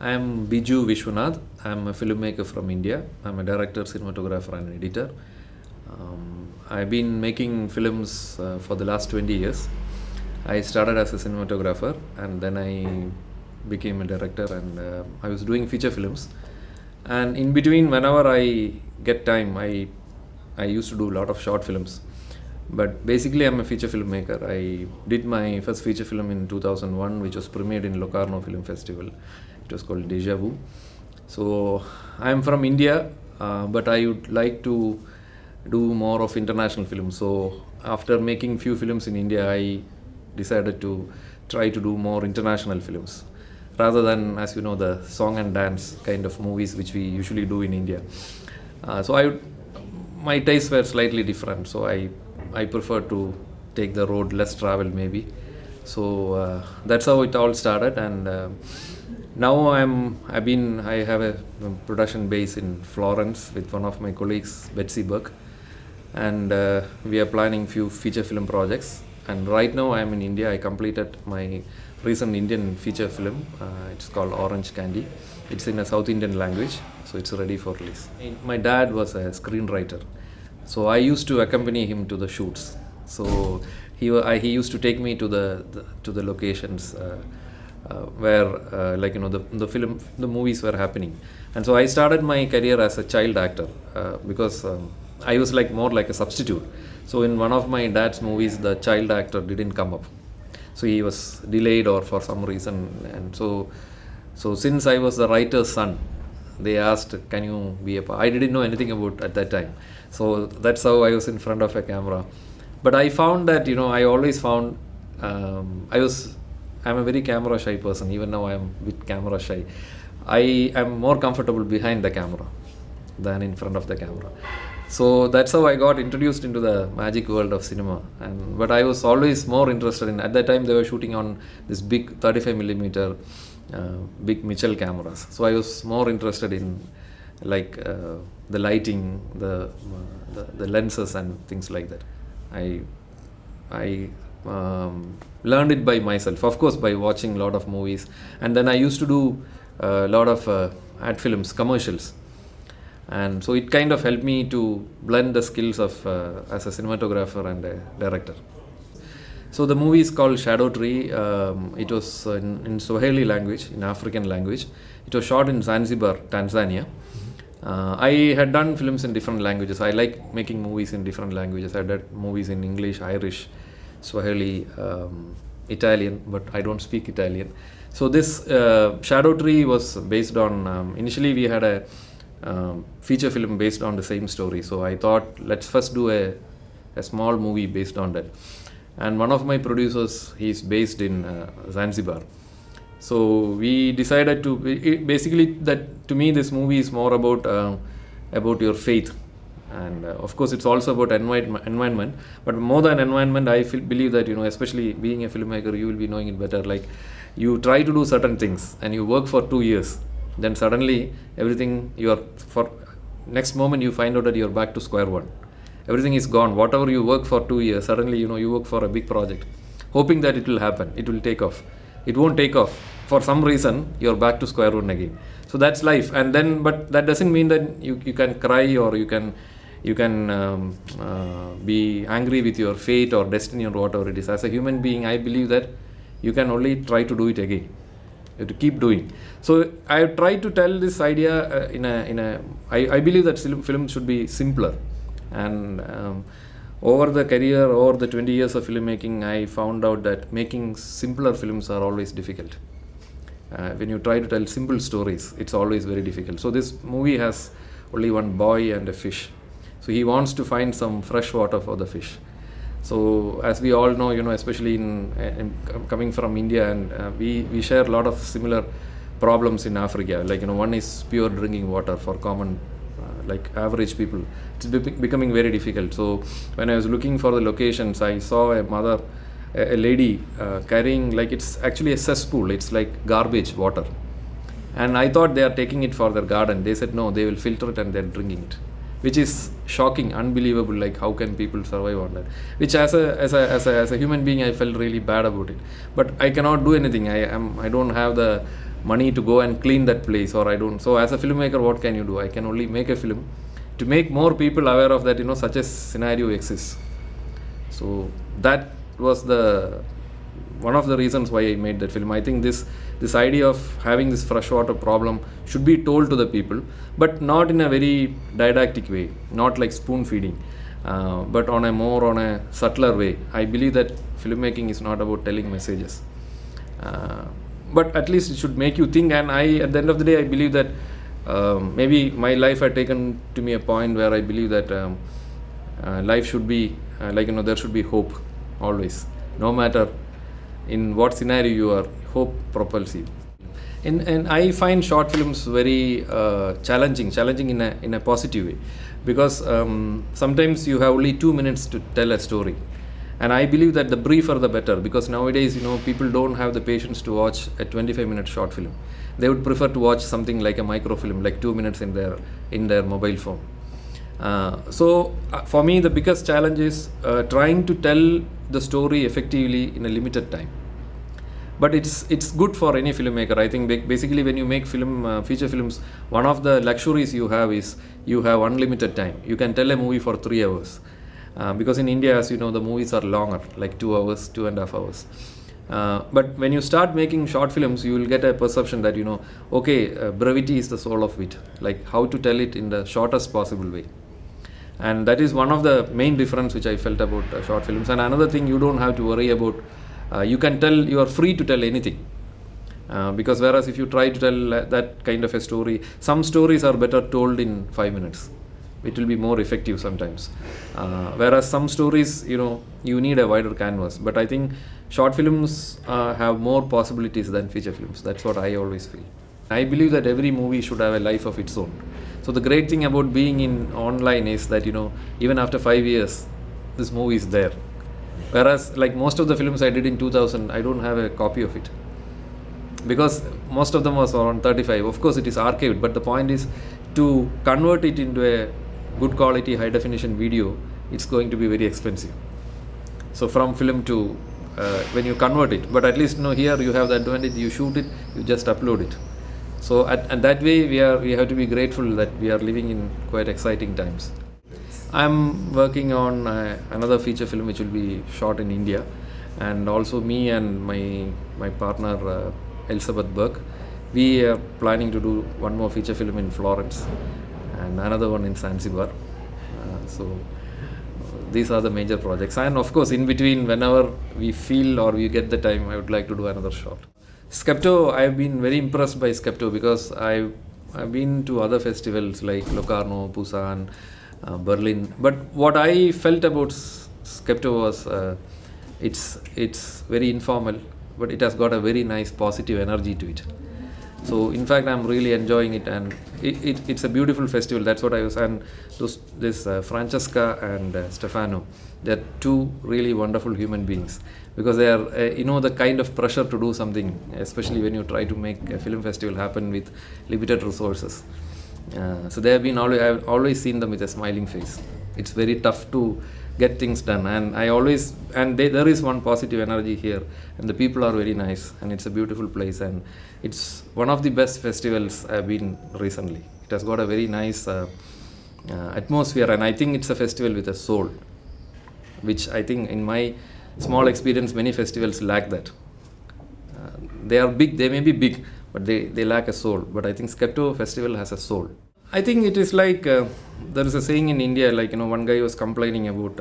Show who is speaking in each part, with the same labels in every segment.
Speaker 1: I am Biju Viswanath. I am a filmmaker from India. I am a director, cinematographer, and editor. I've been making films for the last 20 years. I started as a cinematographer and then I became a director, and I was doing feature films. And in between, whenever I get time, I used to do a lot of short films. But basically, I'm a feature filmmaker. I did my first feature film in 2001, which was premiered in Locarno Film Festival. It was called Deja Vu. So I'm from India, but I would like to do more of international films. So after making few films in India, I decided to try to do more international films rather than, as you know, the song and dance kind of movies which we usually do in India. My tastes were slightly different, so I prefer to take the road less traveled maybe. So that's how it all started, and now I have a production base in Florence with one of my colleagues, Betsy Burke, and we are planning few feature film projects. And right now I am in India. I completed my recent Indian feature film. It's called Orange Candy. It's in a South Indian language, so it's ready for release. My dad was a screenwriter, so I used to accompany him to the shoots. So he used to take me to the locations where the movies were happening. And so I started my career as a child actor because I was more like a substitute. So in one of my dad's movies, the child actor didn't come up, so he was delayed or for some reason. And so since I was the writer's son, they asked, can you be a part? I didn't know anything about at that time, so that's how I was in front of a camera. But I found that I always found I'm a very camera shy person. Even now I am a bit camera shy. I am more comfortable behind the camera than in front of the camera. So that's how I got introduced into the magic world of cinema. But I was always more interested in, at that time they were shooting on this big 35mm big Mitchell cameras. So I was more interested in the lighting, the lenses and things like that. I learned it by myself, of course, by watching a lot of movies. And then I used to do a lot of ad films, commercials. And so it kind of helped me to blend the skills of as a cinematographer and a director. So the movie is called Shadow Tree. It was in Swahili language, in African language. It was shot in Zanzibar, Tanzania. I had done films in different languages. I like making movies in different languages. I did movies in English, Irish, Swahili, Italian, but I don't speak Italian. So this Shadow Tree was based on, initially we had a feature film based on the same story. So I thought, let's first do a small movie based on that. And one of my producers, he's based in Zanzibar. So we decided to, basically that to me this movie is more about your faith. And of course it's also about environment, but more than environment, I believe that, especially being a filmmaker, you will be knowing it better. Like, you try to do certain things and you work for 2 years, then suddenly everything, for next moment you find out that you're back to square one. Everything is gone. Whatever you work for 2 years, suddenly you work for a big project, hoping that it will happen, it will take off. It won't take off. For some reason, you're back to square one again. So that's life. And then, but that doesn't mean that you can cry, or you can be angry with your fate or destiny or whatever it is. As a human being, I believe that you can only try to do it again. You have to keep doing. So I try to tell this idea I believe that film should be simpler. And over the career, over the 20 years of filmmaking, I found out that making simpler films are always difficult. When you try to tell simple stories, it's always very difficult. So this movie has only one boy and a fish. So he wants to find some fresh water for the fish. So as we all know, especially in coming from India, and we share a lot of similar problems in Africa. One is pure drinking water for common, average people. It's becoming very difficult. So when I was looking for the locations, I saw a lady carrying, it's actually a cesspool. It's like garbage water. And I thought they are taking it for their garden. They said no, they will filter it and they're drinking it, which is shocking, unbelievable. How can people survive on that? Which as a human being, I felt really bad about it. But I cannot do anything. I don't have the money to go and clean that place, or I don't. So as a filmmaker, what can you do? I can only make a film to make more people aware of that, such a scenario exists. So that was the one of the reasons why I made that film. I think this idea of having this freshwater problem should be told to the people, but not in a very didactic way, not like spoon feeding, but on a subtler way. I believe that filmmaking is not about telling messages, but at least it should make you think. And at the end of the day, I believe that maybe my life had taken to me a point where I believe that life should be there should be hope always, no matter in what scenario you are. Hope propels you. And I find short films very challenging in a positive way, because sometimes you have only 2 minutes to tell a story, and I believe that the briefer the better, because nowadays people don't have the patience to watch a 25-minute short film. They would prefer to watch something like a microfilm, like 2 minutes in their mobile phone. So for me, the biggest challenge is trying to tell the story effectively in a limited time. But it's good for any filmmaker. I think basically when you make feature films, one of the luxuries you have is you have unlimited time. You can tell a movie for 3 hours, because in India, as you know, the movies are longer, like 2 hours, 2.5 hours. But when you start making short films, you will get a perception that brevity is the soul of wit, like how to tell it in the shortest possible way. And that is one of the main difference which I felt about short films. And another thing, you don't have to worry about, you are free to tell anything. Because whereas if you try to tell that kind of a story, some stories are better told in 5 minutes. It will be more effective sometimes. Whereas some stories, you need a wider canvas. But I think short films have more possibilities than feature films. That's what I always feel. I believe that every movie should have a life of its own. So the great thing about being in online is that, even after 5 years, this movie is there. Whereas like most of the films I did in 2000, I don't have a copy of it, because most of them was around 35. Of course, it is archived, but the point is to convert it into a good quality, high definition video, it's going to be very expensive. So from film to when you convert it, but at least here you have the advantage, you shoot it, you just upload it. So and that way we have to be grateful that we are living in quite exciting times. I'm working on another feature film which will be shot in India, and also me and my partner Elizabeth Burke, we are planning to do one more feature film in Florence and another one in Zanzibar. So these are the major projects, and of course in between, whenever we feel or we get the time, I would like to do another shot. Skepto, I've been very impressed by Skepto because I've been to other festivals like Locarno, Busan, Berlin. But what I felt about Skepto was it's very informal, but it has got a very nice positive energy to it. So in fact, I'm really enjoying it, and it's a beautiful festival. That's what I was. And this Francesca and Stefano, they're two really wonderful human beings, because they are the kind of pressure to do something, especially when you try to make a film festival happen with limited resources. So they have been I've always seen them with a smiling face. It's very tough to get things done, and there is one positive energy here, and the people are very nice, and it's a beautiful place, and it's one of the best festivals I've been recently. It has got a very nice atmosphere, and I think it's a festival with a soul, which I think in my small experience many festivals lack that. They are big, they may be big, but they lack a soul. But I think Skepto festival has a soul. I think it is like there is a saying in India, like one guy was complaining about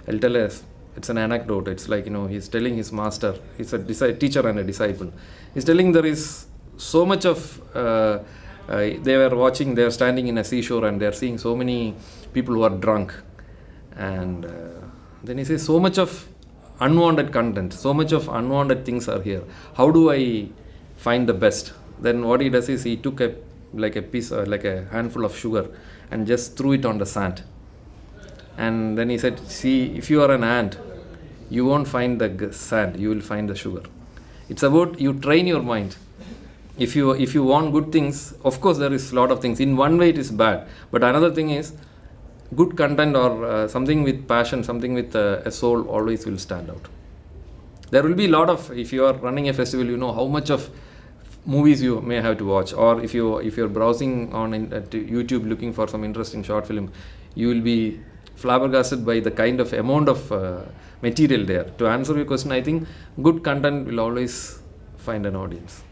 Speaker 1: I'll tell us, it's an anecdote. It's like he's telling his master, he's a teacher and a disciple, he's telling there is so much of they are standing in a seashore and they are seeing so many people who are drunk, and then he says, so much of unwanted content, so much of unwanted things are here, how do I find the best? Then what he does is he took a handful of sugar and just threw it on the sand, and then he said, see, if you are an ant, you won't find the sand, you will find the sugar. It's about you train your mind. If you want good things, of course there is a lot of things. In one way it is bad, but another thing is good content or something with passion, something with a soul always will stand out. There will be a lot of, if you are running a festival, how much of movies you may have to watch, or if you're browsing on at YouTube looking for some interesting short film, you will be flabbergasted by the kind of amount of material there. To answer your question, I think good content will always find an audience.